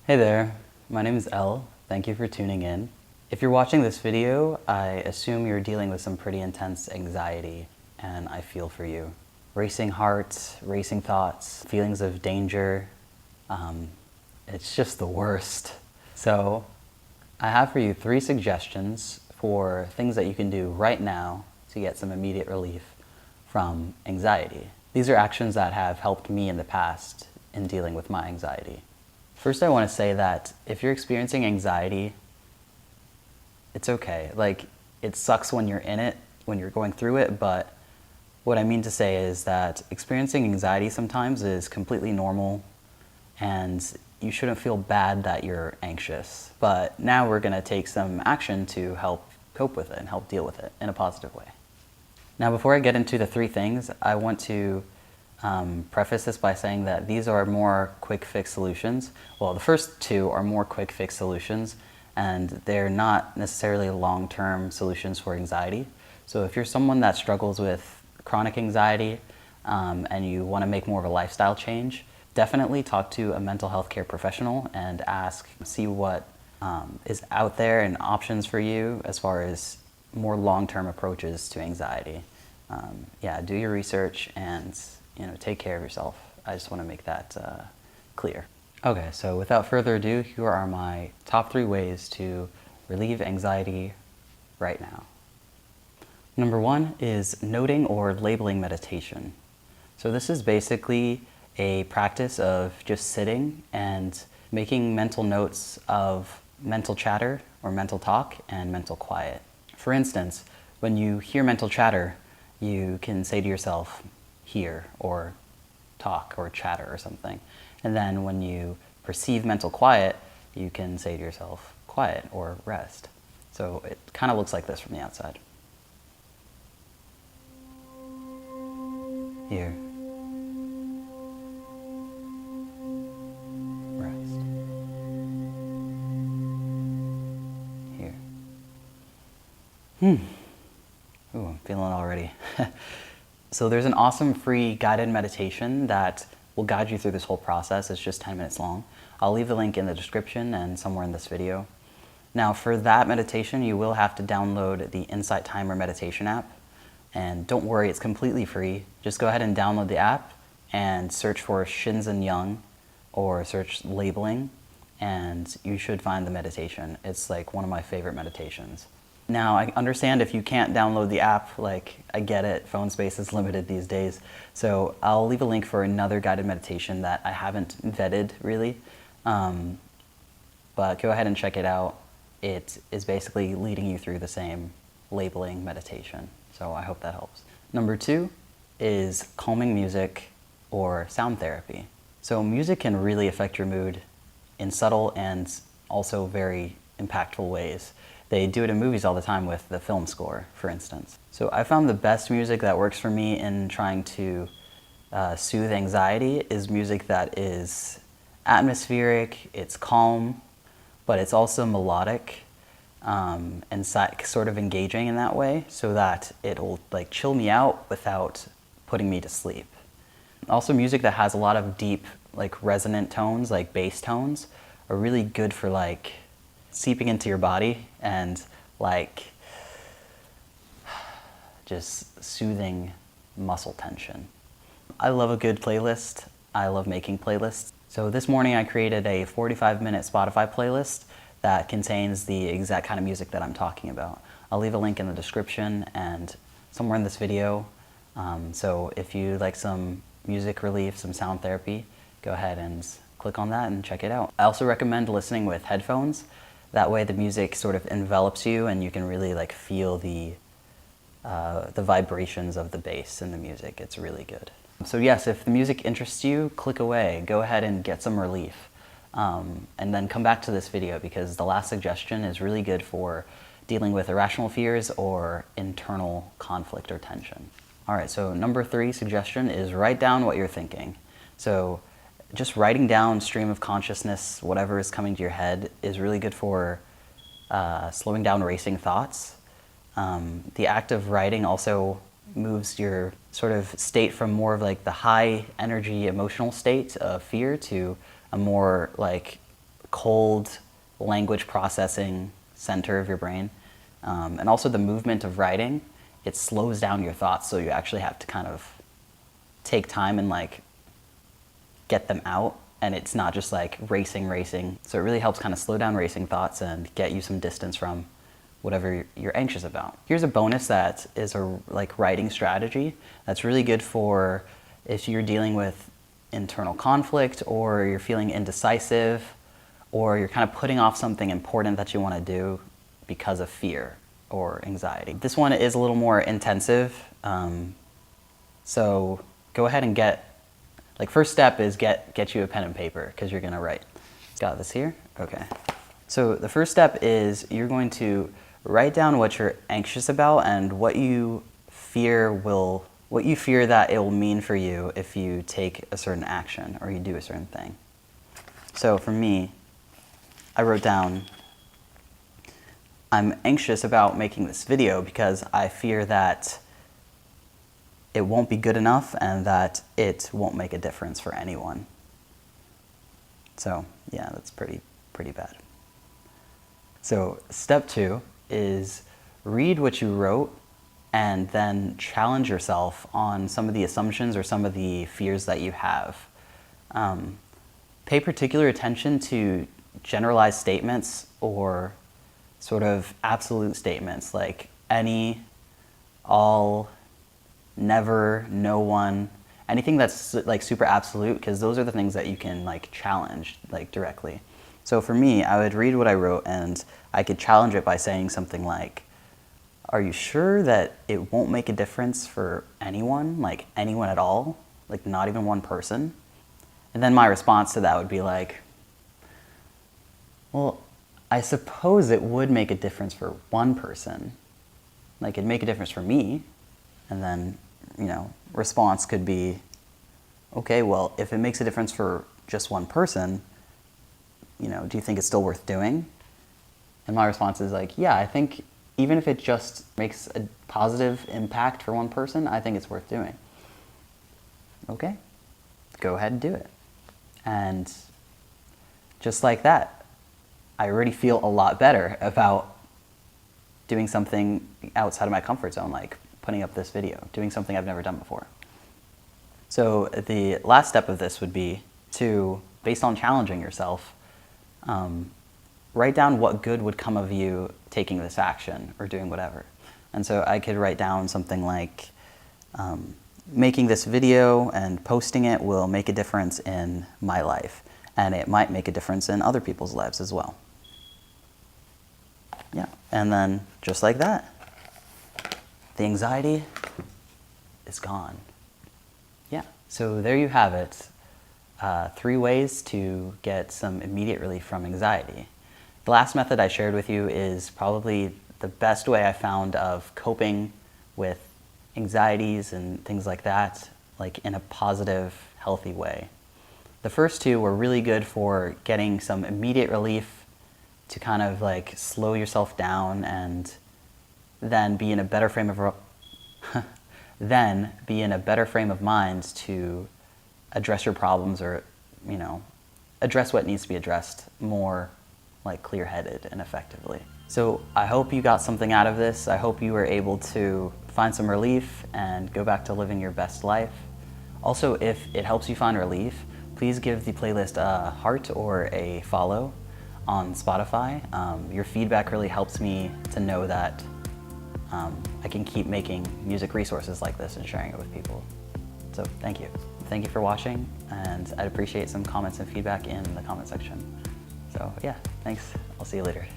Hey there, my name is Elle. Thank you for tuning in. If you're watching this video, I assume you're dealing with some pretty intense anxiety, and I feel for you. Racing heart, racing thoughts, feelings of danger, it's just the worst. So I have for you 3 suggestions for things that you can do right now to get some immediate relief from anxiety. These are actions that have helped me in the past in dealing with my anxiety. First, I want to say that if you're experiencing anxiety, it's okay. Like, it sucks when you're in it, when you're going through it, but what I mean to say is that experiencing anxiety sometimes is completely normal, and you shouldn't feel bad that you're anxious. But now we're going to take some action to help cope with it and help deal with it in a positive way. Now, before I get into the 3 things, I want to preface this by saying that these are more quick fix solutions. Well, the first 2 are more quick fix solutions, and they're not necessarily long-term solutions for anxiety. So if you're someone that struggles with chronic anxiety and you want to make more of a lifestyle change, definitely talk to a mental health care professional and see what is out there and options for you as far as more long-term approaches to anxiety. Yeah, do your research and take care of yourself. I just want to make that clear. Okay, so without further ado, here are my top 3 ways to relieve anxiety right now. Number 1 is noting or labeling meditation. So this is basically a practice of just sitting and making mental notes of mental chatter or mental talk and mental quiet. For instance, when you hear mental chatter, you can say to yourself, hear, or talk, or chatter, or something. And then when you perceive mental quiet, you can say to yourself, quiet, or rest. So it kind of looks like this from the outside. Here. Rest. Here. Ooh, I'm feeling it already. So there's an awesome free guided meditation that will guide you through this whole process. It's just 10 minutes long. I'll leave the link in the description and somewhere in this video. Now for that meditation, you will have to download the Insight Timer meditation app. And don't worry, it's completely free. Just go ahead and download the app and search for Shinzen Young or search labeling, and you should find the meditation. It's like one of my favorite meditations. Now, I understand if you can't download the app, like, I get it, phone space is limited these days. So I'll leave a link for another guided meditation that I haven't vetted really. But go ahead and check it out. It is basically leading you through the same labeling meditation. So I hope that helps. Number 2 is calming music or sound therapy. So music can really affect your mood in subtle and also very impactful ways. They do it in movies all the time with the film score, for instance. So I found the best music that works for me in trying to soothe anxiety is music that is atmospheric, it's calm, but it's also melodic and sort of engaging in that way, so that it'll like chill me out without putting me to sleep. Also, music that has a lot of deep, like resonant tones, like bass tones, are really good for like seeping into your body and like just soothing muscle tension. I love a good playlist. I love making playlists. So this morning I created a 45-minute Spotify playlist that contains the exact kind of music that I'm talking about. I'll leave a link in the description and somewhere in this video. So if you like some music relief, some sound therapy, go ahead and click on that and check it out. I also recommend listening with headphones. That way the music sort of envelops you and you can really like feel the vibrations of the bass in the music. It's really good. So yes, if the music interests you, click away. Go ahead and get some relief. And then come back to this video because the last suggestion is really good for dealing with irrational fears or internal conflict or tension. All right, so number 3 suggestion is write down what you're thinking. So just writing down stream of consciousness, whatever is coming to your head, is really good for slowing down racing thoughts. The act of writing also moves your sort of state from more of like the high energy emotional state of fear to a more like cold language processing center of your brain. And also the movement of writing, it slows down your thoughts, so you actually have to kind of take time and like get them out, and it's not just like racing. So it really helps kind of slow down racing thoughts and get you some distance from whatever you're anxious about. Here's a bonus that is a like writing strategy that's really good for if you're dealing with internal conflict, or you're feeling indecisive, or you're kind of putting off something important that you want to do because of fear or anxiety. This one is a little more intensive, so go ahead and first step is get you a pen and paper, because you're going to write. Got this here? Okay. So the first step is you're going to write down what you're anxious about and what you fear that it will mean for you if you take a certain action or you do a certain thing. So for me, I wrote down, I'm anxious about making this video because I fear that it won't be good enough and that it won't make a difference for anyone. So yeah, that's pretty bad. So step 2 is read what you wrote and then challenge yourself on some of the assumptions or some of the fears that you have. Pay particular attention to generalized statements or sort of absolute statements like any, all, never, no one, anything that's like super absolute, because those are the things that you can like challenge like directly. So for me, I would read what I wrote and I could challenge it by saying something like, are you sure that it won't make a difference for anyone, like anyone at all, like not even one person? And then my response to that would be like, well, I suppose it would make a difference for one person. Like it'd make a difference for me. And then, response could be, okay, well, if it makes a difference for just one person, do you think it's still worth doing? And my response is like, yeah, I think even if it just makes a positive impact for one person, I think it's worth doing. Okay, go ahead and do it. And just like that, I already feel a lot better about doing something outside of my comfort zone, like putting up this video, doing something I've never done before. So the last step of this would be to, based on challenging yourself, write down what good would come of you taking this action or doing whatever. And so I could write down something like, making this video and posting it will make a difference in my life, and it might make a difference in other people's lives as well. Yeah, and then just like that, the anxiety is gone. Yeah, so there you have it. 3 ways to get some immediate relief from anxiety. The last method I shared with you is probably the best way I found of coping with anxieties and things like that, like in a positive, healthy way. The first 2 were really good for getting some immediate relief to kind of like slow yourself down and then be in a better frame of mind to address your problems, or address what needs to be addressed more like clear-headed and effectively. So I hope you got something out of this. I hope you were able to find some relief and go back to living your best life. Also, if it helps you find relief, please give the playlist a heart or a follow on Spotify. Your feedback really helps me to know that I can keep making music resources like this and sharing it with people. So thank you. Thank you for watching, and I'd appreciate some comments and feedback in the comment section. So yeah, thanks. I'll see you later.